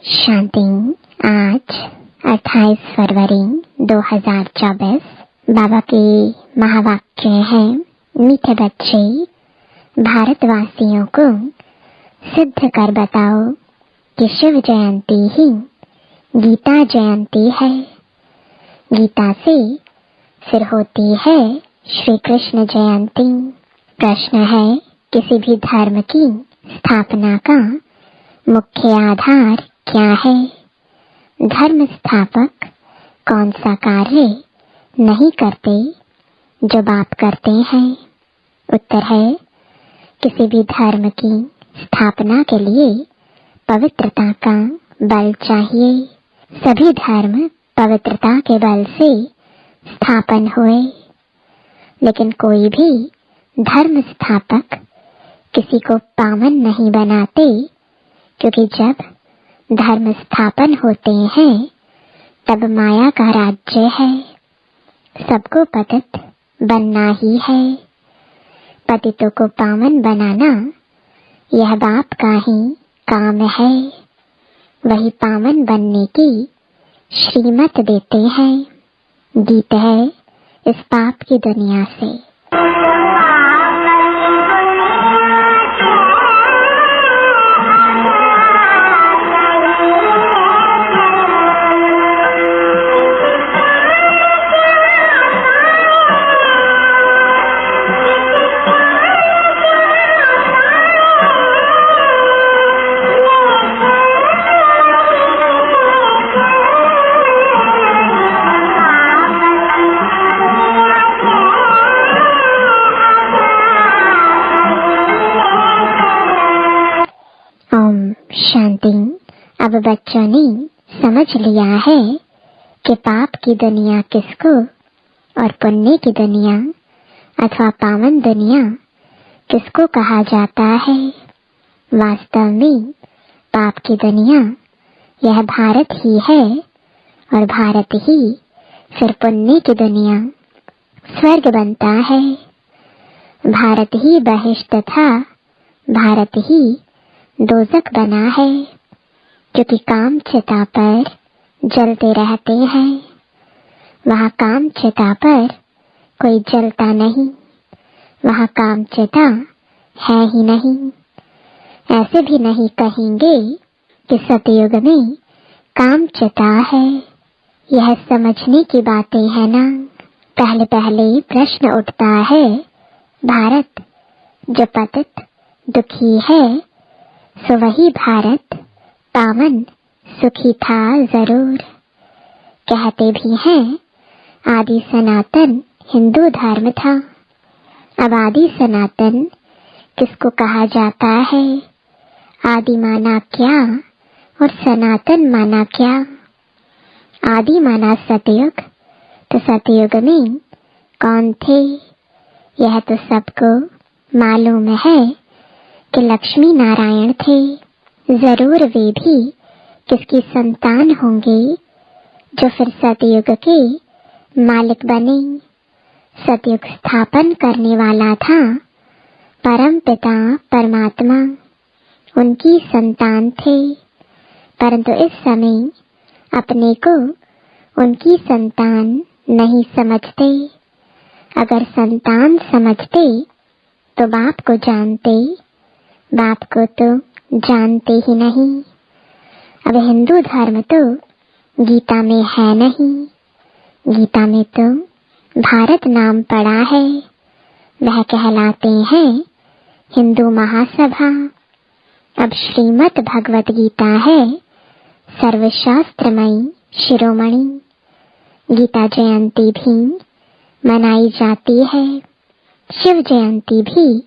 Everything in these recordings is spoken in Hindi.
शांति। आज 28 फरवरी 2024 बाबा के महावाक्य हैं, मीठे बच्चे, भारतवासियों को सिद्ध कर बताओ कि शिव जयंती ही गीता जयंती है। गीता से फिर होती है श्री कृष्ण जयंती। प्रश्न है, किसी भी धर्म की स्थापना का मुख्य आधार क्या है? धर्म स्थापक कौन सा कार्य नहीं करते जो बाप करते हैं? उत्तर है, किसी भी धर्म की स्थापना के लिए पवित्रता का बल चाहिए। सभी धर्म पवित्रता के बल से स्थापन हुए, लेकिन कोई भी धर्म स्थापक किसी को पावन नहीं बनाते, क्योंकि जब धर्म स्थापन होते हैं तब माया का राज्य है। सबको पतित बनना ही है। पतितों को पावन बनाना यह बाप का ही काम है। वही पावन बनने की श्रीमत देते हैं। गीत है इस पाप की दुनिया से। शांति। अब बच्चों ने समझ लिया है कि पाप की दुनिया किसको और पुण्य की दुनिया अथवा पावन दुनिया किसको कहा जाता है। वास्तव में पाप की दुनिया यह भारत ही है, और भारत ही फिर पुण्य की दुनिया स्वर्ग बनता है। भारत ही बहिष्ट था, भारत ही दोजक बना है, क्योंकि काम चिता पर जलते रहते हैं। वहाँ काम चिता पर कोई जलता नहीं, वहाँ काम चिता है ही नहीं। ऐसे भी नहीं कहेंगे कि सतयुग में काम चिता है। यह समझने की बातें हैं ना। पहले पहले प्रश्न उठता है, भारत जो पतित दुखी है, सो वही भारत पावन सुखी था जरूर। कहते भी हैं आदि सनातन हिंदू धर्म था। अब आदि सनातन किसको कहा जाता है? आदि माना क्या और सनातन माना क्या? आदि माना सतयुग, तो सतयुग में कौन थे? यह तो सबको मालूम है कि लक्ष्मी नारायण थे। जरूर वे भी किसकी संतान होंगे जो फिर सतयुग के मालिक बने। सतयुग स्थापन करने वाला था परम पिता परमात्मा, उनकी संतान थे। परंतु इस समय अपने को उनकी संतान नहीं समझते। अगर संतान समझते तो बाप को जानते, बाप को तो जानते ही नहीं। अब हिंदू धर्म तो गीता में है नहीं। गीता में तो भारत नाम पड़ा है। वह कहलाते हैं हिंदू महासभा। अब श्रीमद् भगवत गीता है सर्वशास्त्रमयी शिरोमणि। गीता जयंती भी मनाई जाती है, शिव जयंती भी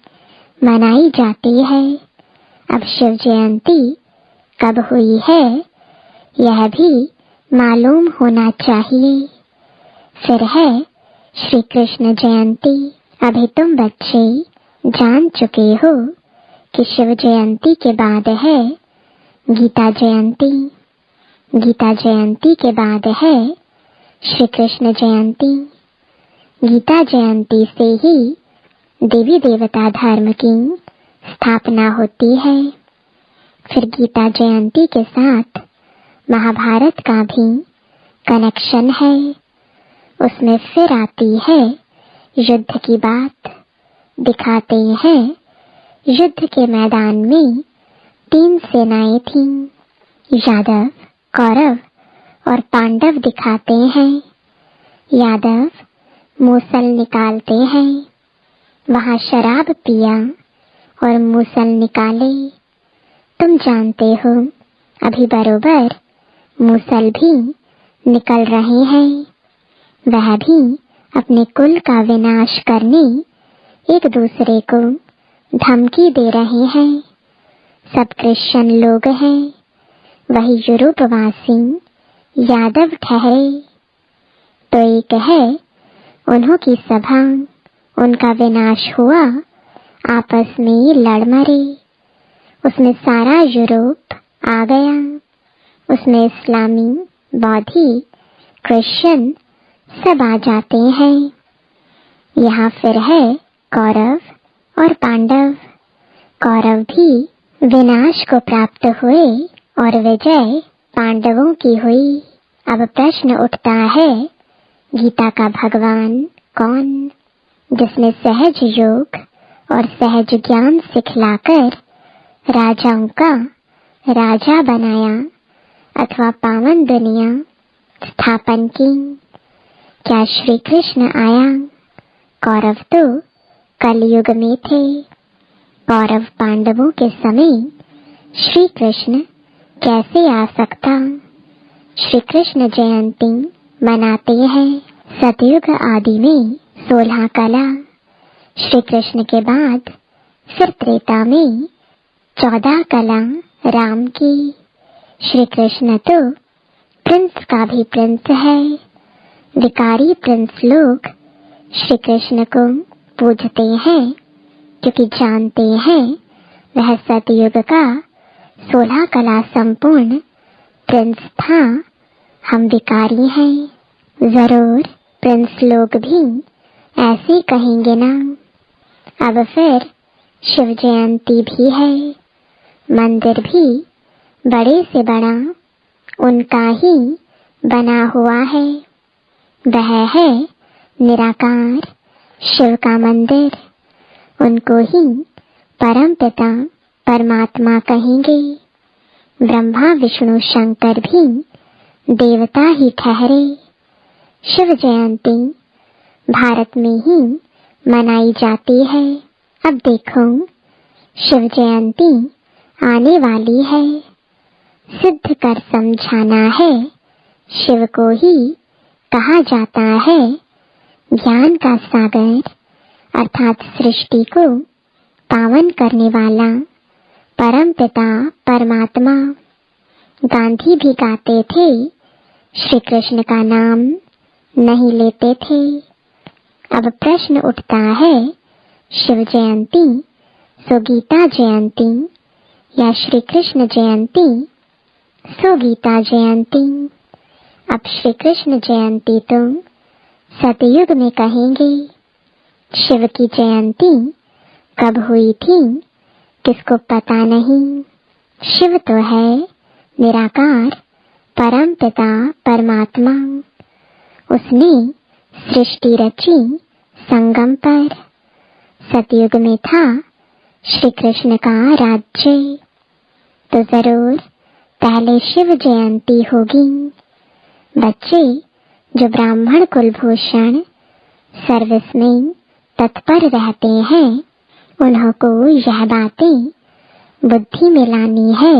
मनाई जाती है। अब शिव जयंती कब हुई है यह भी मालूम होना चाहिए। फिर है श्री कृष्ण जयंती। अभी तुम बच्चे जान चुके हो कि शिव जयंती के बाद है गीता जयंती। गीता जयंती के बाद है श्री कृष्ण जयंती। गीता जयंती से ही देवी देवता धर्म की स्थापना होती है। फिर गीता जयंती के साथ महाभारत का भी कनेक्शन है। उसमें फिर आती है युद्ध की बात। दिखाते हैं युद्ध के मैदान में 3 सेनाएं थीं, यादव, कौरव और पांडव दिखाते हैं। यादव मूसल निकालते हैं, वहां शराब पिया और मूसल निकाले। तुम जानते हो अभी बरोबर मूसल भी निकल रहे हैं। वह भी अपने कुल का विनाश करने एक दूसरे को धमकी दे रहे हैं। सब क्रिश्चियन लोग हैं, वही यूरोपवासी यादव ठहरे। तो एक है उन्हों की सभा, उनका विनाश हुआ, आपस में लड़ मरे। उसमें सारा यूरोप आ गया। उसमें इस्लामी, बौद्धी, क्रिश्चियन सब आ जाते हैं। यहाँ फिर है कौरव और पांडव। कौरव भी विनाश को प्राप्त हुए और विजय पांडवों की हुई। अब प्रश्न उठता है, गीता का भगवान कौन, जिसने सहज योग और सहज ज्ञान सिखलाकर राजाओं का राजा बनाया अथवा पावन दुनिया स्थापन की? क्या श्री कृष्ण आया? कौरव तो कलयुग में थे। कौरव पांडवों के समय श्री कृष्ण कैसे आ सकता? श्री कृष्ण जयंती मनाते हैं। सतयुग आदि में 16 कला, श्री कृष्ण के बाद फिर त्रेता में 14 कला राम की। श्री कृष्ण तो प्रिंस का भी प्रिंस है। विकारी प्रिंस लोग श्री कृष्ण को पूजते हैं क्योंकि जानते हैं वह सतयुग का 16 कला संपूर्ण प्रिंस था। हम विकारी हैं। जरूर प्रिंस लोग भी ऐसे कहेंगे ना। अब फिर शिव जयंती भी है। मंदिर भी बड़े से बड़ा उनका ही बना हुआ है। वह है निराकार शिव का मंदिर। उनको ही परम पिता परमात्मा कहेंगे। ब्रह्मा विष्णु शंकर भी देवता ही ठहरे। शिव जयंती भारत में ही मनाई जाती है। अब देखो शिव जयंती आने वाली है। सिद्ध कर समझाना है। शिव को ही कहा जाता है ज्ञान का सागर, अर्थात सृष्टि को पावन करने वाला परम पिता परमात्मा। गांधी भी गाते थे, श्री कृष्ण का नाम नहीं लेते थे। अब प्रश्न उठता है, शिव जयंती सो गीता जयंती या श्री कृष्ण जयंती सो गीता जयंती? अब श्री कृष्ण जयंती तो सतयुग में कहेंगे। शिव की जयंती कब हुई थी किसको पता नहीं। शिव तो है निराकार परम पिता परमात्मा। उसने सृष्टि रची संगम पर। सतयुग में था श्री कृष्ण का राज्य। तो जरूर पहले शिव जयंती होगी। बच्चे जो ब्राह्मण कुलभूषण सर्विस में तत्पर रहते हैं, उन्हों को यह बातें बुद्धि में लानी है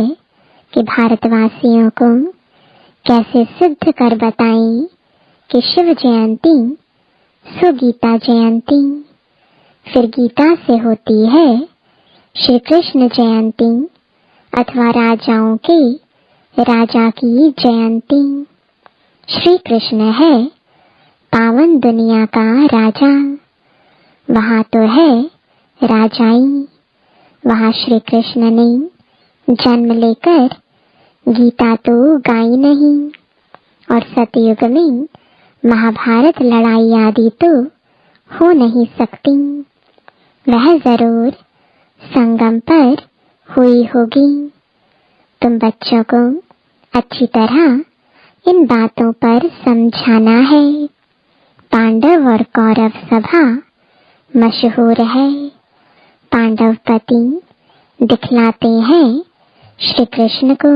कि भारतवासियों को कैसे सिद्ध कर बताएं कि शिव जयंती सो गीता जयंती। फिर गीता से होती है श्री कृष्ण जयंती अथवा राजाओं के राजा की जयंती। श्री कृष्ण है पावन दुनिया का राजा। वहाँ तो है राजाई। वहाँ श्री कृष्ण ने जन्म लेकर गीता तो गाई नहीं। और सतयुग में महाभारत लड़ाई आदि तो हो नहीं सकती। वह जरूर संगम पर हुई होगी। तुम बच्चों को अच्छी तरह इन बातों पर समझाना है। पांडव और कौरव सभा मशहूर है। पांडव पति दिखलाते हैं श्री कृष्ण को,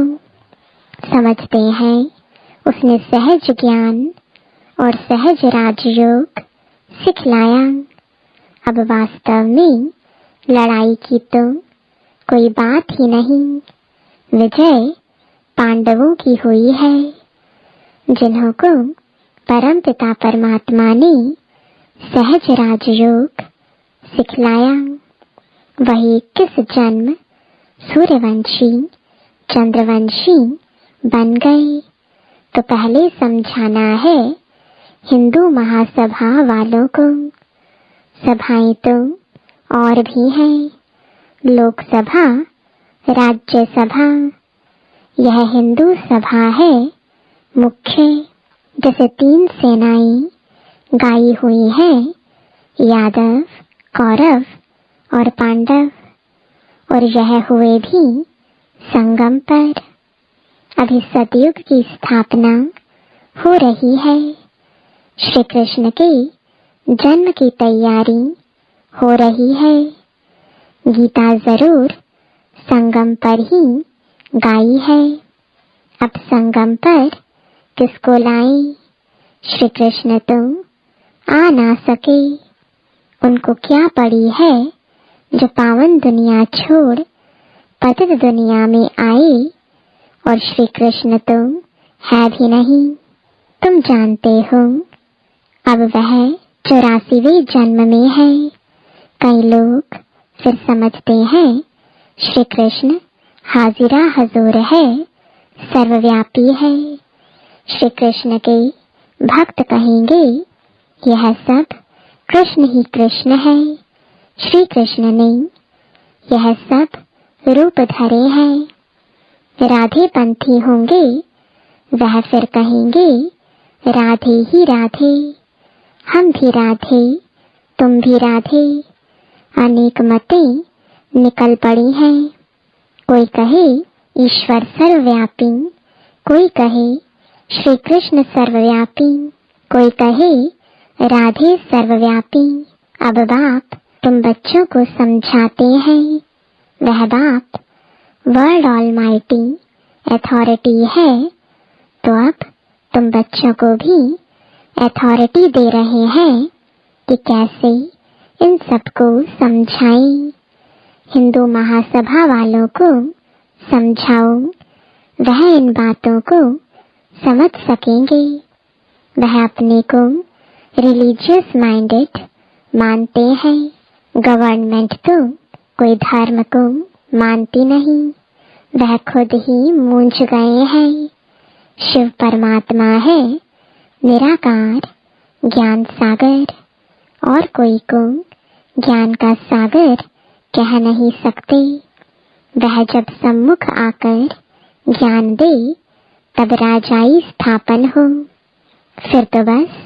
समझते हैं उसने सहज ज्ञान और सहज राजयोग सिखलाया। अब वास्तव में लड़ाई की तो कोई बात ही नहीं, विजय पांडवों की हुई है, जिन्हों को परमपिता परमात्मा ने सहज राजयोग सिखलाया। वही किस जन्म सूर्यवंशी चंद्रवंशी बन गए, तो पहले समझाना है हिंदू महासभा वालों को। सभाएं तो और भी हैं, लोकसभा, राज्यसभा। यह हिंदू सभा है मुख्य, जैसे 3 सेनाएं गाई हुई हैं, यादव, कौरव और पांडव, और यह हुए भी संगम पर। अभी सतयुग की स्थापना हो रही है। श्री कृष्ण के जन्म की तैयारी हो रही है। गीता जरूर संगम पर ही गाई है। अब संगम पर किसको लाएं? श्री कृष्ण तो आ ना सके, उनको क्या पड़ी है जो पावन दुनिया छोड़ पतित दुनिया में आए, और श्री कृष्ण तो है भी नहीं। तुम जानते हो अब वह 84वें जन्म में है। कई लोग फिर समझते हैं श्री कृष्ण हाजिरा हजूर है, सर्वव्यापी है। श्री कृष्ण के भक्त कहेंगे यह सब कृष्ण ही कृष्ण है, श्री कृष्ण ने यह सब रूप धरे हैं। राधे पंथी होंगे, वह फिर कहेंगे राधे ही राधे, हम भी राधे, तुम भी राधे। अनेक मतें निकल पड़ी हैं। कोई कहे ईश्वर सर्वव्यापी, कोई कहे श्री कृष्ण सर्वव्यापी, कोई कहे राधे सर्वव्यापी। अब बाप तुम बच्चों को समझाते हैं। वह बाप वर्ल्ड ऑलमाइटी अथॉरिटी है, तो अब तुम बच्चों को भी अथॉरिटी दे रहे हैं कि कैसे इन सबको समझाएं। हिंदू महासभा वालों को समझाओ, वह इन बातों को समझ सकेंगे। वह अपने को रिलीजियस माइंडेड मानते हैं। गवर्नमेंट तो कोई धर्म को मानती नहीं, वह खुद ही मूंझ गए हैं। शिव परमात्मा है निराकार ज्ञान सागर, और कोई को ज्ञान का सागर कह नहीं सकते। वह जब सम्मुख आकर ज्ञान दे तब राजाई स्थापन हो, फिर तो बस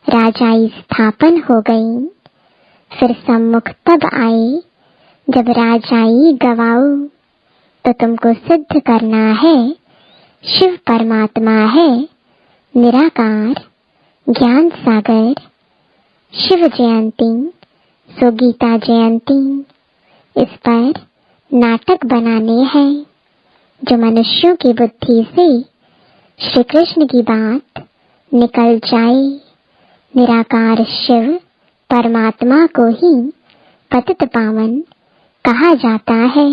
राजाई स्थापन हो गई। फिर सम्मुख तब आए जब राजाई गवाओ, तो तुमको सिद्ध करना है शिव परमात्मा है निराकार ज्ञान सागर। शिव जयंती सो गीता जयंती, इस पर नाटक बनाने हैं। जो मनुष्यों की बुद्धि से श्री कृष्ण की बात निकल जाए। निराकार शिव परमात्मा को ही पतित पावन कहा जाता है।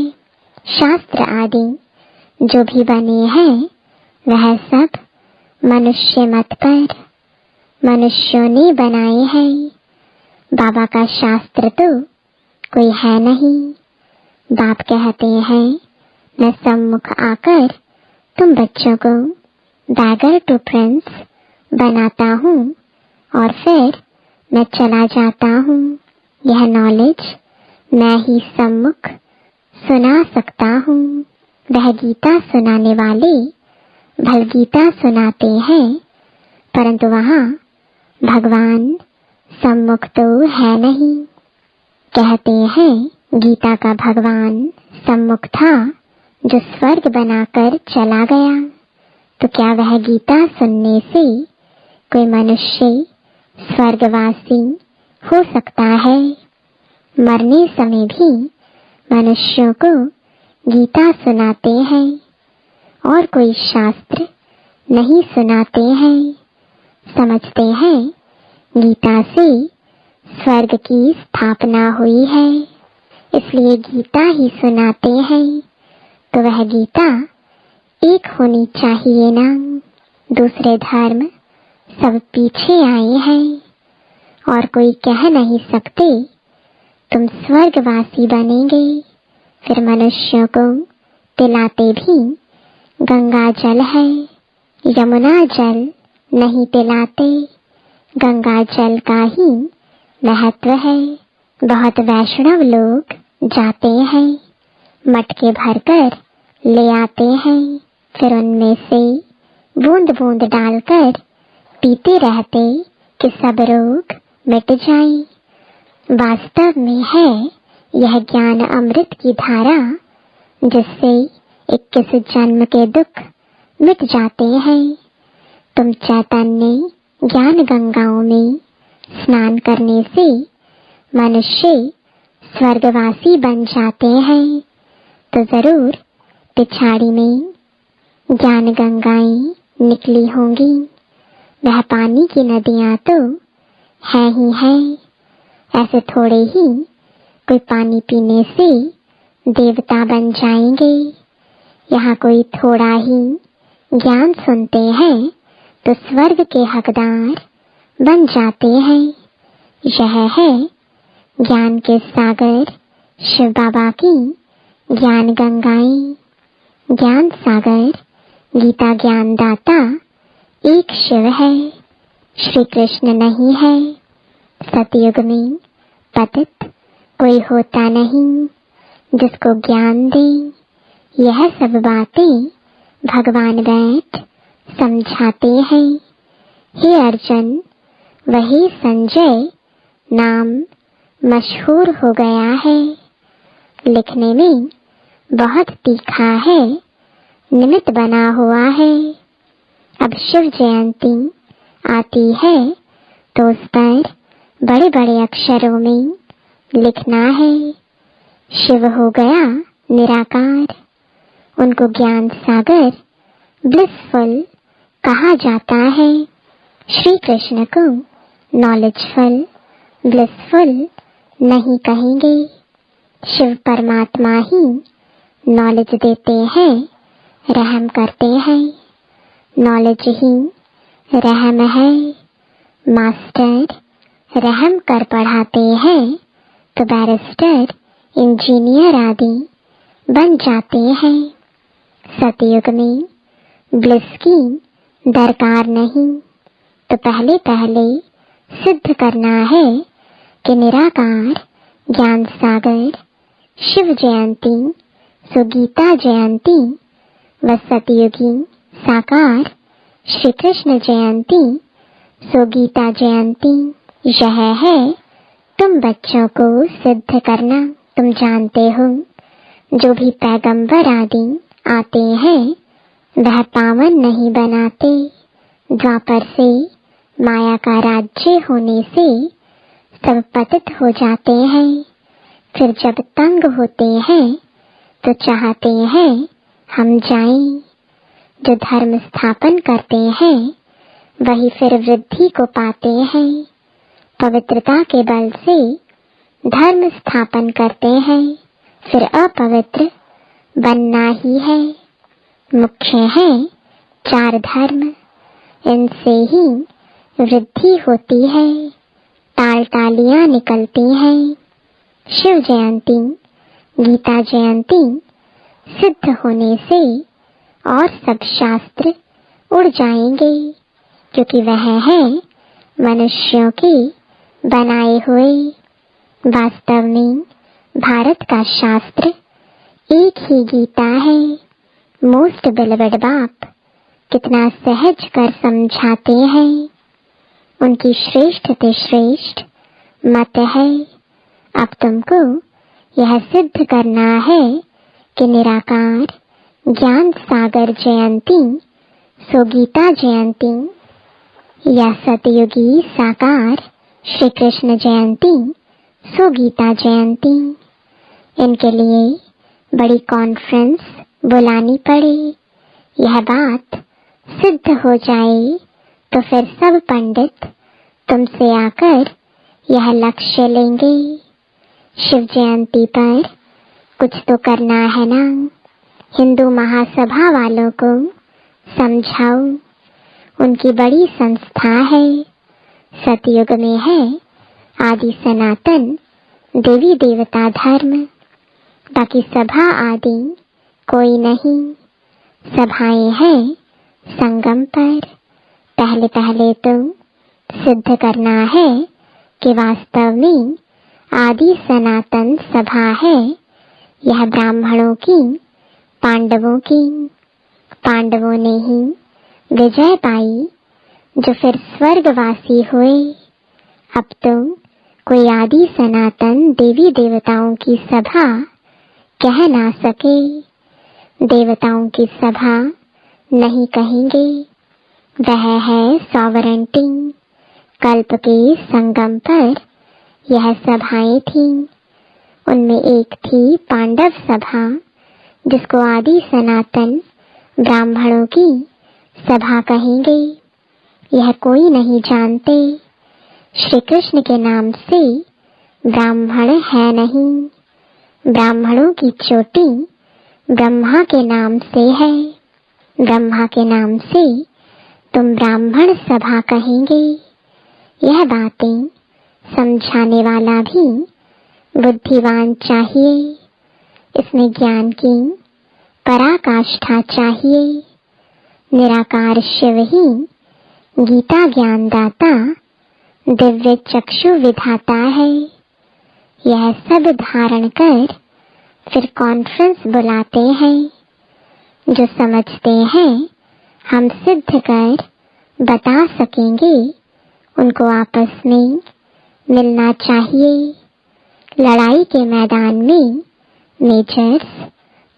शास्त्र आदि जो भी बने हैं वह सब मनुष्य मत पर मनुष्यों ने बनाए हैं। बाबा का शास्त्र तो कोई है नहीं। बाप कहते हैं मैं सम्मुख आकर तुम बच्चों को बैगर टू प्रिंस बनाता हूँ और फिर मैं चला जाता हूँ। यह नॉलेज मैं ही सम्मुख सुना सकता हूँ। वह गीता सुनाने वाले भल गीता सुनाते हैं, परंतु वहाँ भगवान सम्मुख तो है नहीं। कहते हैं गीता का भगवान सम्मुख था जो स्वर्ग बनाकर चला गया। तो क्या वह गीता सुनने से कोई मनुष्य स्वर्गवासी हो सकता है? मरने समय भी मनुष्यों को गीता सुनाते हैं और कोई शास्त्र नहीं सुनाते हैं। समझते हैं गीता से स्वर्ग की स्थापना हुई है, इसलिए गीता ही सुनाते हैं। तो वह गीता एक होनी चाहिए ना। दूसरे धर्म सब पीछे आए हैं और कोई कह नहीं सकते तुम स्वर्गवासी बनेंगे। फिर मनुष्यों को पिलाते भी गंगा जल है, यमुना जल नहीं पिलाते। गंगा जल का ही महत्व है। बहुत वैष्णव लोग जाते हैं, मटके भरकर ले आते हैं, फिर उनमें से बूंद बूंद डालकर पीते रहते कि सब रोग मिट जाएं। वास्तव में है यह ज्ञान अमृत की धारा, जिससे 21 जन्म के दुख मिट जाते हैं। तुम चैतन्य ज्ञान गंगाओं में स्नान करने से मनुष्य स्वर्गवासी बन जाते हैं। तो जरूर पिछाड़ी में ज्ञान गंगाएं निकली होंगी। वह पानी की नदियां तो है ही है। ऐसे थोड़े ही कोई पानी पीने से देवता बन जाएंगे। यहाँ कोई थोड़ा ही ज्ञान सुनते हैं तो स्वर्ग के हकदार बन जाते हैं। यह है ज्ञान के सागर शिव बाबा की ज्ञान गंगाएं। ज्ञान सागर गीता ज्ञान दाता एक शिव है, श्री कृष्ण नहीं है। सतयुग में पतित कोई होता नहीं जिसको ज्ञान दे। यह सब बातें भगवान बैठ समझाते हैं। हे अर्जुन, वही संजय नाम मशहूर हो गया है। लिखने में बहुत तीखा है, निमित्त बना हुआ है। अब शिव जयंती आती है तो उस पर बड़े बड़े अक्षरों में लिखना है, शिव हो गया निराकार। उनको ज्ञान सागर ब्लिसफुल कहा जाता है। श्री कृष्ण को नॉलेजफुल ब्लिसफुल नहीं कहेंगे। शिव परमात्मा ही नॉलेज देते हैं, रहम करते हैं। नॉलेज ही रहम है। मास्टर रहम कर पढ़ाते हैं तो बैरिस्टर इंजीनियर आदि बन जाते हैं। सतयुग में ब्लिस की दरकार नहीं, तो पहले पहले सिद्ध करना है कि निराकार ज्ञान सागर शिव जयंती सो गीता जयंती व सतयुगी साकार श्री कृष्ण जयंती सो गीता जयंती। यह है तुम बच्चों को सिद्ध करना। तुम जानते हो जो भी पैगंबर आदि आते हैं वह पावन नहीं बनाते। द्वापर से माया का राज्य होने से सब पतित हो जाते हैं। फिर जब तंग होते हैं तो चाहते हैं हम जाएं। जो धर्म स्थापन करते हैं वही फिर वृद्धि को पाते हैं। पवित्रता के बल से धर्म स्थापन करते हैं, फिर अपवित्र बनना ही है। मुख्य है 4 धर्म, इनसे ही वृद्धि होती है, ताल तालियां निकलती हैं। शिव जयंती गीता जयंती सिद्ध होने से और सब शास्त्र उड़ जाएंगे, क्योंकि वह है मनुष्यों के बनाए हुए। वास्तव में भारत का शास्त्र एक ही गीता है। मोस्ट बिलवेड बाप कितना सहज कर समझाते हैं। उनकी श्रेष्ठ से श्रेष्ठ मत है। अब तुमको यह सिद्ध करना है कि निराकार ज्ञान सागर जयंती सो गीता जयंती या सतयुगी साकार श्री कृष्ण जयंती सो गीता जयंती, इनके लिए बड़ी कॉन्फ्रेंस बुलानी पड़े। यह बात सिद्ध हो जाए तो फिर सब पंडित तुमसे आकर यह लक्ष्य लेंगे। शिव जयंती पर कुछ तो करना है ना। हिंदू महासभा वालों को समझाओ, उनकी बड़ी संस्था है, सतयुग में है आदि सनातन देवी देवता धर्म, बाकी सभा आदि कोई नहीं। सभाएं हैं संगम पर। पहले पहले तो सिद्ध करना है कि वास्तव में आदि सनातन सभा है यह ब्राह्मणों की, पांडवों की। पांडवों ने ही विजय पाई जो फिर स्वर्गवासी हुए। अब तो कोई आदि सनातन देवी देवताओं की सभा कह ना सके। देवताओं की सभा नहीं कहेंगे, वह है सॉवरेंटी। कल्प के संगम पर यह सभाएं थीं। उनमें एक थी पांडव सभा, जिसको आदि सनातन ब्राह्मणों की सभा कहेंगे। यह कोई नहीं जानते। श्री कृष्ण के नाम से ब्राह्मण है नहीं। ब्राह्मणों की चोटी ब्रह्मा के नाम से है। ब्रह्मा के नाम से तुम ब्राह्मण सभा कहेंगे। यह बातें समझाने वाला भी बुद्धिवान चाहिए। इसमें ज्ञान की पराकाष्ठा चाहिए। निराकार शिव ही गीता ज्ञानदाता, दिव्य चक्षु विधाता है। यह सब धारण कर फिर कॉन्फ्रेंस बुलाते हैं। जो समझते हैं हम सिद्ध कर बता सकेंगे, उनको आपस में मिलना चाहिए। लड़ाई के मैदान में मेजर्स,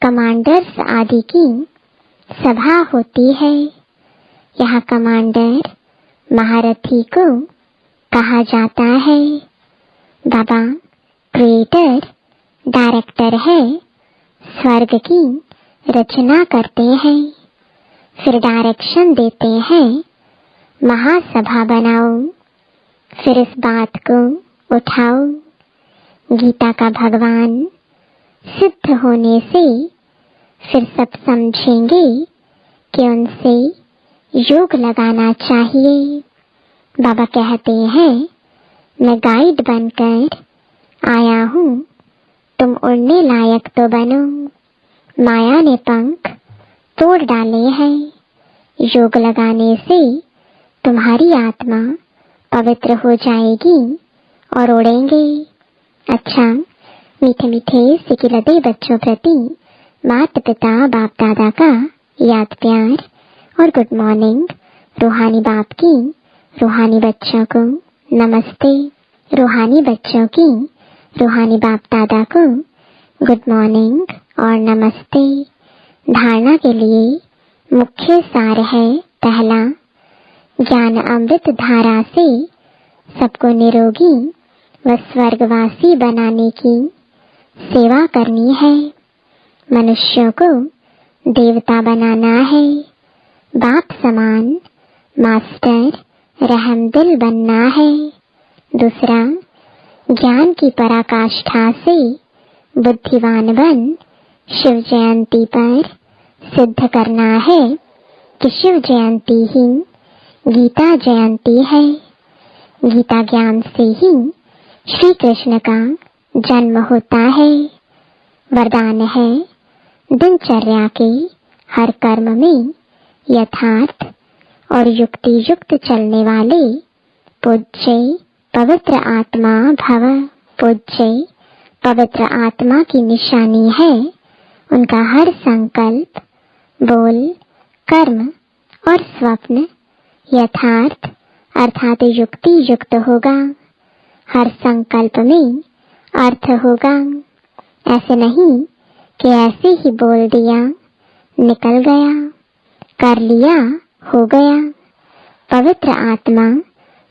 कमांडर्स आदि की सभा होती है। यहाँ कमांडर महारथी को कहा जाता है। बाबा क्रिएटर, डायरेक्टर है, स्वर्ग की रचना करते हैं, फिर डायरेक्शन देते हैं महासभा बनाओ, फिर इस बात को उठाओ। गीता का भगवान सिद्ध होने से फिर सब समझेंगे कि उनसे योग लगाना चाहिए। बाबा कहते हैं मैं गाइड बनकर आया हूँ, तुम उड़ने लायक तो बनो। माया ने पंख तोड़ डाले हैं। योग लगाने से तुम्हारी आत्मा पवित्र हो जाएगी और उड़ेंगे। अच्छा, मीठे मीठे सिकिलते बच्चों प्रति माता पिता बाप दादा का याद प्यार और गुड मॉर्निंग। रूहानी बाप की रूहानी बच्चों को नमस्ते। रूहानी बच्चों की रूहानी बाप दादा को गुड मॉर्निंग और नमस्ते। धारणा के लिए मुख्य सार है पहला, ज्ञान अमृत धारा से सबको निरोगी व स्वर्गवासी बनाने की सेवा करनी है। मनुष्यों को देवता बनाना है। बाप समान मास्टर रहमदिल बनना है। दूसरा, ज्ञान की पराकाष्ठा से बुद्धिवान बन शिव जयंती पर सिद्ध करना है कि शिव जयंती ही गीता जयंती है। गीता ज्ञान से ही श्री कृष्ण का जन्म होता है। वरदान है दिनचर्या के हर कर्म में यथार्थ और युक्ति युक्त चलने वाले पूज्य पवित्र आत्मा भव। पूज्य पवित्र आत्मा की निशानी है उनका हर संकल्प, बोल, कर्म और स्वप्न यथार्थ अर्थात युक्ति युक्त होगा। हर संकल्प में अर्थ होगा। ऐसे नहीं कि ऐसे ही बोल दिया, निकल गया, कर लिया हो गया। पवित्र आत्मा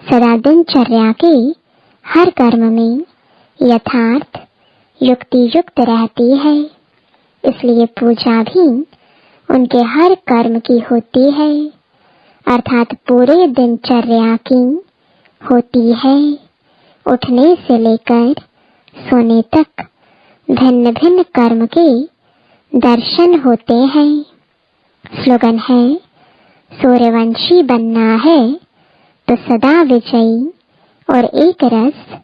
सदा दिनचर्या के हर कर्म में यथार्थ युक्ति युक्त रहती है, इसलिए पूजा भी उनके हर कर्म की होती है, अर्थात पूरे दिनचर्या की होती है। उठने से लेकर सोने तक भिन्न भिन्न कर्म के दर्शन होते हैं। स्लोगन है, सूर्यवंशी बनना है तो सदा विजयी और एक रस